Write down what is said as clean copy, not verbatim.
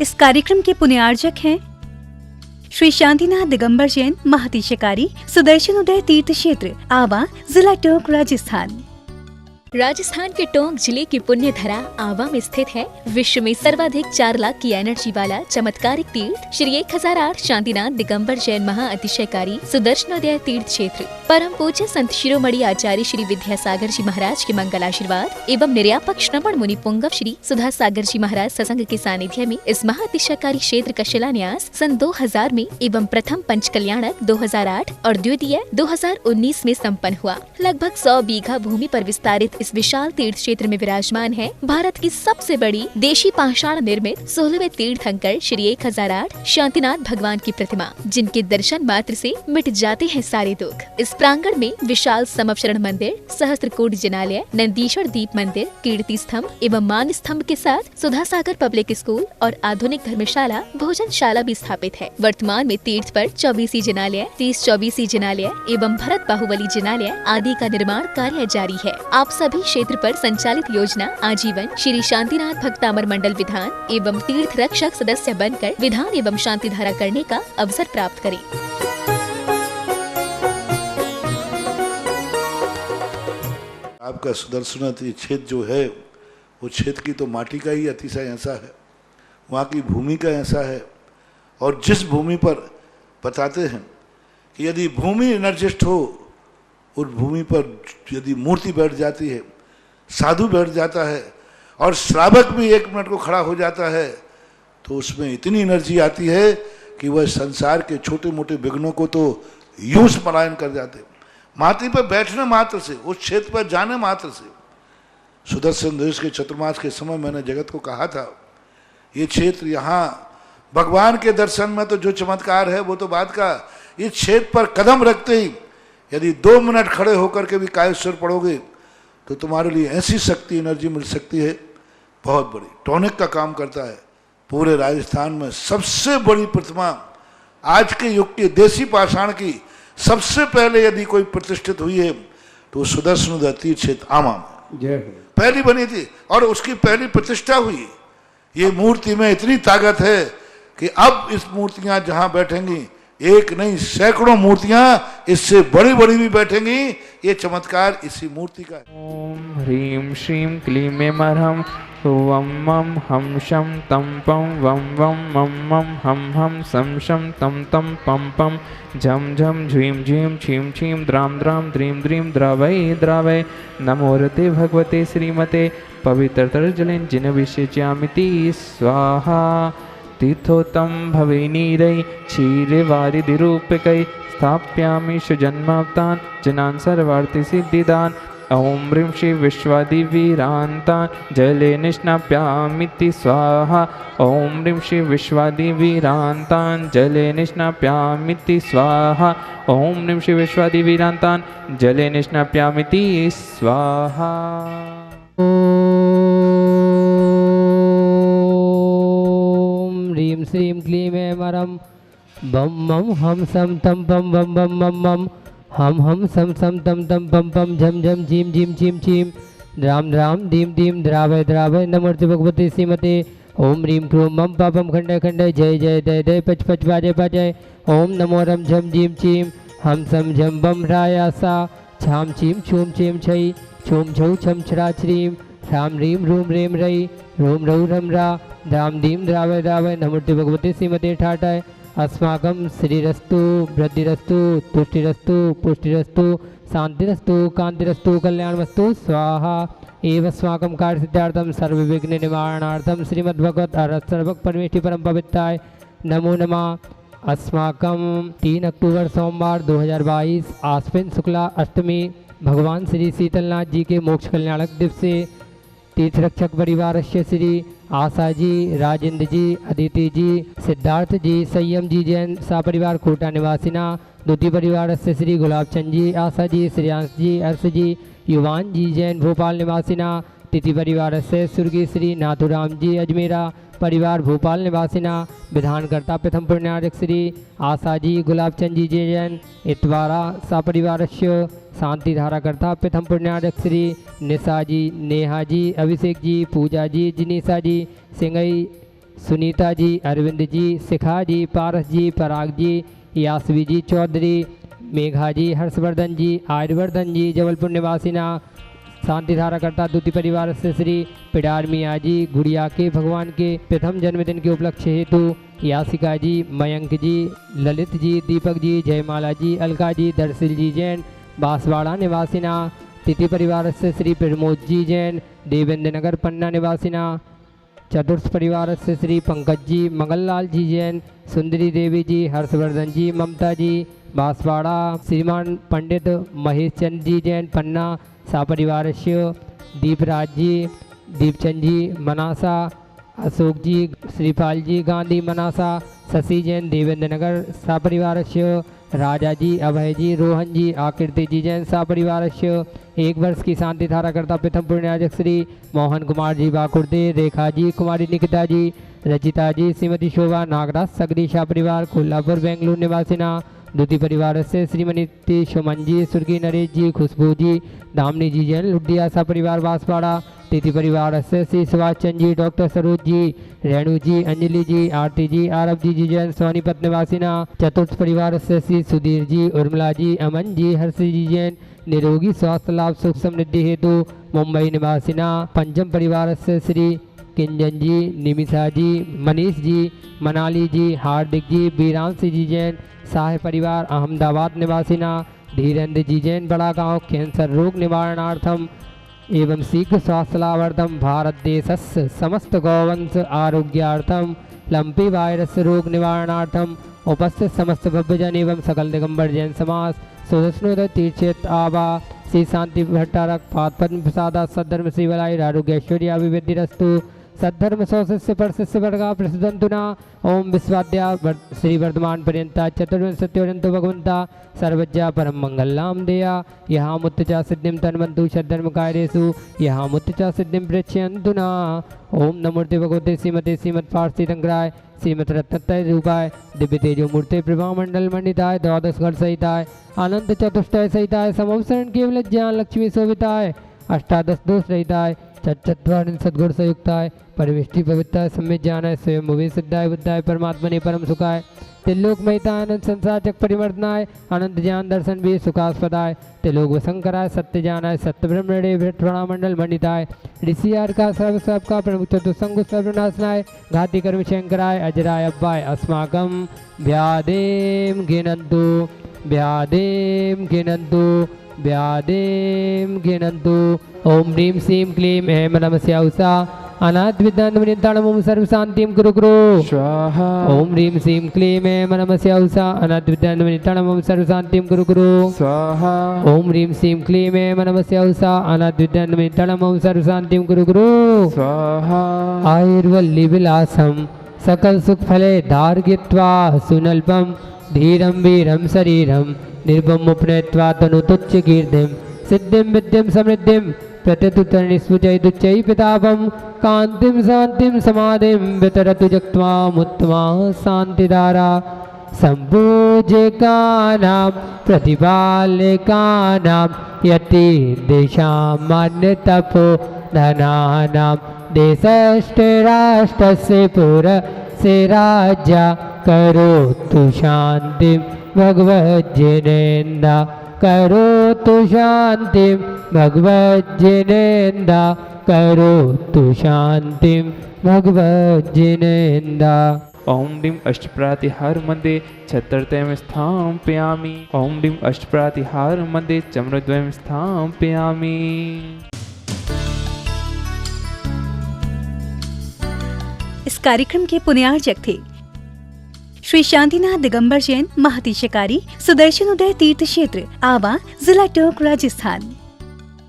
इस कार्यक्रम के पुण्यार्जक हैं श्री शांतिनाथ दिगंबर जैन महातिशकारी सुदर्शन उदय तीर्थ क्षेत्र आवा, जिला टोंक, राजस्थान। राजस्थान के टोंक जिले की पुण्य धरा आवा में स्थित है विश्व में सर्वाधिक 4 लाख की एनर्जी वाला चमत्कारिक तीर्थ श्री 1008 शांतिनाथ दिगंबर जैन महाअतिशयकारी सुदर्शनोदय तीर्थ क्षेत्र। परम पूज्य संत शिरोमणि आचार्य श्री विद्यासागर जी महाराज के मंगल आशीर्वाद एवं निर्यापक श्रवण मुनि पुंगव श्री सुधा सागर जी महाराज सत्संग के सानिध्य में इस महाअतिशयकारी क्षेत्र का शिलान्यास सन 2000 में एवं प्रथम पंच कल्याणक 2008 और द्वितीय 2019 में संपन्न हुआ। लगभग 100 बीघा भूमि पर विस्तारित इस विशाल तीर्थ क्षेत्र में विराजमान है भारत की सबसे बड़ी देशी पाषाण निर्मित 16वें तीर्थंकर श्री 1008 शांतिनाथ भगवान की प्रतिमा, जिनके दर्शन मात्र से मिट जाते हैं सारे दुख। इस प्रांगण में विशाल समवशरण मंदिर, सहस्त्रकूट जिनालय, नंदीश्वर दीप मंदिर, कीर्ति स्तंभ एवं मान स्तंभ के साथ सुधा सागर पब्लिक स्कूल और आधुनिक धर्मशाला, भोजनशाला भी स्थापित है। वर्तमान में तीर्थ पर 24 जिनालय, 30-24 जिनालय एवं भरत बाहुबली जिनालय आदि का निर्माण कार्य जारी है। आप सभी क्षेत्र पर संचालित योजना आजीवन श्री शांतिनाथ भक्तामर मंडल विधान एवं तीर्थ रक्षक सदस्य बनकर विधान एवं शांति धारा करने का अवसर प्राप्त करें। आपका सुदर्शन क्षेत्र जो है वो क्षेत्र की तो माटी का ही अतिशय ऐसा है, वहाँ की भूमि का ऐसा है। और जिस भूमि पर बताते हैं कि यदि भूमि एनर्जिस्ट हो, उस भूमि पर यदि मूर्ति बैठ जाती है, साधु बैठ जाता है और श्रावक भी 1 मिनट को खड़ा हो जाता है, तो उसमें इतनी एनर्जी आती है कि वह संसार के छोटे मोटे विघ्नों को तो यूं पलायन कर जाते। माटी पर बैठने मात्र से, उस क्षेत्र पर जाने मात्र से, सुदर्शन देश के चतुर्मास के समय मैंने जगत को कहा था, ये क्षेत्र यहाँ भगवान के दर्शन में तो जो चमत्कार है वो तो बात का, इस क्षेत्र पर कदम रखते ही यदि 2 मिनट खड़े होकर के भी कायेश्वर पढ़ोगे तो तुम्हारे लिए ऐसी शक्ति एनर्जी मिल सकती है बहुत बड़ी। टॉनिक का काम करता है। पूरे राजस्थान में सबसे बड़ी प्रतिमा आज के युग के देसी पाषाण की सबसे पहले यदि कोई प्रतिष्ठित हुई है तो सुदर्शन तीर्थ क्षेत्र आमा में पहली बनी थी और उसकी पहली प्रतिष्ठा हुई। ये मूर्ति में इतनी ताकत है कि अब इस मूर्तियां जहां बैठेंगी, एक नहीं सैकड़ों मूर्तियां इससे बड़ी बड़ी भी बैठेंगी। ये चमत्कार इसी मूर्ति का है। ओम ह्रीं श्रीं क्लीं मरहम वम मम हम शम तम पम वम वम मम मम हम हम सम शम तम तम पम पम झम झम झीं झीं छीं छीं द्राम द्राम द्रीं द्रीं द्रावै द्रावै नमोरते भगवते श्रीमते पवित्रतर जलेन जिन विषयामिति स्वाहा तीर्थोत्तम भवे नीरै क्षीरे वारिधिरूपकै स्थाप्यामि सुजन्माप्तान् जनान् सर्वार्थि सिद्धिदान् ओम ह्रीं श्री विश्वादिवीरान्तान् जले निष्णाप्यामिति स्वाहा ओम ह्रीं श्री विश्वादिवीरान्तान् जले निष्णाप्यामिति स्वाहा ओम ह्रीं श्री विश्वादिवीरान्तान् जले निष्णाप्यामिति स्वाहा। ह्रीं श्रीं क्लीं मरम बम मम हम सम तम पम बम बम मम मम हम सम सम तम तम पम पम झम झम झीम झीम छीम छीम द्राम द्राम धीम धीम द्रावय द्रावय नमोर्ते भगवते श्रीमते ओम ह्रीं क्रूं मम पापम खंडय खंडय जय जय दय दय पच पच बाजय बाजय ओम नमो रम झम झीम छीम हम सम झम बम रायासा छाम छीम छूम छीम छई छूम छौ छम छरा छ्रीम श्याम ह्रीं रूम रेम रई रोम रऊ रम रा द्राम दीम द्रावय द्रावय नमोर्ते भगवते श्रीमते ठाटाय अस्माकं श्रीरस्तु वृद्धिरस्तु तुष्टिरस्तु पुष्टिरस्तु शांतिरस्तु कांतिरस्तु कल्याणमस्तु स्वाहा एव अस्माकं कार्य सिद्धार्थम सर्व विघ्न निवारणार्थम श्रीमद्भगवत सर्वक परमेष्टि परम पवित्राय नमो नमः। अस्माकं 3 अक्टूबर सोमवार 2022 आश्विन शुक्ला अष्टमी भगवान श्री शीतलनाथ जी के मोक्ष कल्याणक दिवसे तीर्थरक्षक परिवार श्री आशा जी, राजेंद्र जी, अदिति जी, सिद्धार्थ जी, संयम जी जैन सा परिवार कोटा निवासिना द्वितीय परिवार से श्री गुलाबचंद जी, आशा जी, श्रेयांश जी, अर्श जी, युवान जी जैन भोपाल निवासिना तिथि परिवार से स्वर्गीय श्री नाथुराम जी अजमेरा परिवार भोपाल निवासिना विधानकर्ता प्रथम पुण्यार्जक श्री आशा जी, गुलाबचंद जी जैन इतवारा सा परिवार शांति धाराकर्ता प्रथम पुण्यार्जक श्री निशा जी, नेहा जी, अभिषेक जी, पूजा जी, जिनीसा जी, सिंगई सुनीता जी, अरविंद जी, शिखा जी, पारस जी, पराग जी, यासवी जी चौधरी, मेघा जी, हर्षवर्धन जी, आर्यवर्धन जी, जबलपुर निवासिना शांति धाराकर्ता दूती परिवार से श्री पिडार मियाँ जी, गुड़िया के भगवान के प्रथम जन्मदिन के उपलक्ष्य हेतु यासिका जी, मयंक जी, ललित जी, दीपक जी, जयमाला जी, अलका जी, दरसिल जी जैन, बांसवाड़ा निवासिना तिथि परिवार से श्री प्रमोद जी जैन, देवेंद्र नगर पन्ना निवासिना चतुर्थ परिवार से श्री पंकज जी, मंगललाल जी जैन, सुंदरी देवी जी, हर्षवर्धन जी, ममता जी, बांसवाड़ा श्रीमान पंडित महेश चंद जी जैन पन्ना सापरिवार दीपराज जी, दीपचंद जी मनासा, अशोक जी, श्रीपाल जी गांधी मनासा, शशि जैन देवेंद्र नगर सापरिवार राजा जी, अभय जी, रोहन जी, आकृति जी जैन सापरिवार 1 वर्ष की शांति धाराकर्ता प्रथम पुण्याजक श्री मोहन कुमार जी बाकुर्दे, रेखा जी, कुमारी निकिता जी, रचिता जी, श्रीमती शोभा नागराज सगरी शाह परिवार कोल्हापुर बेंगलुरु निवासिना द्वितीय परिवार से श्रीमती सुमन जी, सुर्गी नरेश जी, खुशबू जी, दामनी जी जैन लुडिया सा परिवार बांसवाड़ा तृतीय परिवार से श्री सुभाष चंद जी, डॉक्टर सरोज जी, रेणु जी, अंजलि जी, आरती जी, आरब जी जैन सोनीपत निवासिना चतुर्थ परिवार से श्री सुधीर जी, उर्मिला जी, अमन जी, हर्षी जी जैन निरोगी स्वास्थ्य लाभ सुख समृद्धि हेतु मुंबई निवासिना पंचम परिवार से श्री किंजन जी, निमिषा जी, मनीष जी, मनाली जी, हार्दिक जी, बीरांशी जी जैन शाह परिवार अहमदाबाद निवासिना धीरेन्द्र जी जैन बड़ा गांव कैंसर रोग निवारणार्थम एवं शीघ्र स्वास्थ्य लाभार्थम भारत देशस्य समस्त गौवंश आरोग्यार्थम लंपी वायरस रोग निवारणार्थम उपस्थित समस्त भव्यजन एवं सकल दिगंबर जैन समाज सुदर्शनोदय तीर्थक्षेत्र आबा श्री शांति भट्टारक पद्म प्रसाद सद्धर्म श्री वलाई आरोग्य ऐश्वर्य अभिवृद्धि रस्तु सद्धर्म सौ शिष्य पर शिष्य वर्गा प्रसिद्धंतुना ओम विश्वाद्या श्री वर्धमान पर्यंता चतुर्विंशत्योरंतो भगवंता सर्वज्ञा परम मंगलनाम देया यहाँ मुत्तचा सिद्धिम तन्वंतु सद्धर्म कार्येषु यहाँ मुत्तचा सिद्धिम प्रेक्षयंतुना ओम नमोर्ते भगवते श्रीमते श्रीमद पार्षी संग्राय श्रीमद रत्नत्रय रूपाय दिव्य तेजो मूर्ते प्रभा मंडल मंडिताय द्वादश गढ़ सहिताय अनंत चतुष्टय सहिताय समवसरण केवल ज्ञान लक्ष्मी शोभिताय अष्टादश दोष रहिताय चतुर्विंशति सद्गुण संयुक्ताय परिविष्टि पवित्राय सम्यक ज्ञानाय स्वयं भुवि सिद्धाय बुद्धाय परमात्मने परम सुखाय त्रिलोक महिताय अनंत संसार चक परिवर्तनाय अनंत ज्ञान दर्शन भी सुखास्पदाय त्रिलोक वसंकराय सत्य ज्ञानाय सत्य ब्रह्मणे भ्रष्टणा मंडल मंडिताय ऋषियार का सर्व सबका प्रमुख चतुसंग सर्वनाशनाय घाति कर्म शंकराय अजराय अब्बाय अस्माकम व्यादेम गिनंतु व्यादेम गिनंतु व्यादेम गिनंतु ओम ह्रीं श्रीं क्लीं ऐं नमः उषा अनाथ विद्यानवनिताणमं सर्व शांतिं कुरु कुरु स्वाहा ओम ह्रीं श्रीं क्लीं ऐं नमः उषा अनाथ विद्यानवनिताणमं सर्व शांतिं कुरु कुरु स्वाहा ओम ह्रीं श्रीं क्लीं ऐं नमः उषा अनाथ विद्यानवनिताणमं सर्व शांतिं कुरु कुरु स्वाहा आयुर्वल्ली विलासम सकल सुख फले धार्गित्वा सुनल्पम धीरम वीरम शरीरम निर्भम उपनेत्वा तनुतुच्च कीर्तिम सिद्धिम विद्यम समृद्धिम प्रत्यतुतरणिस्वचैदुच्चै पितापम कांतिम शांतिम समाधिम वितरतु जक्त्वा मुत्तमा शांतिधारा संपूज्यकानां प्रतिपालकानां यति देशां मान्यतपो धनानां देशस्ते राष्ट्रस्य पुरस्य राज्या करोतु शांतिं भगवज्जनेन्दा करोतु शांतिं भगवज्जनेन्दा करोतु शांतिं भगवज्जनेन्दा ओम डिम अष्टप्रातिहार मध्ये छत्रद्वयं स्थापयामि ओम डिम अष्टप्रातिहार मध्ये चम्रद्वयं स्थापयामि। इस कार्यक्रम के पुण्यार्चक थे श्री शांतिनाथ दिगंबर जैन महती शिकारी सुदर्शन उदय तीर्थ क्षेत्र आवा जिला टोंक राजस्थान।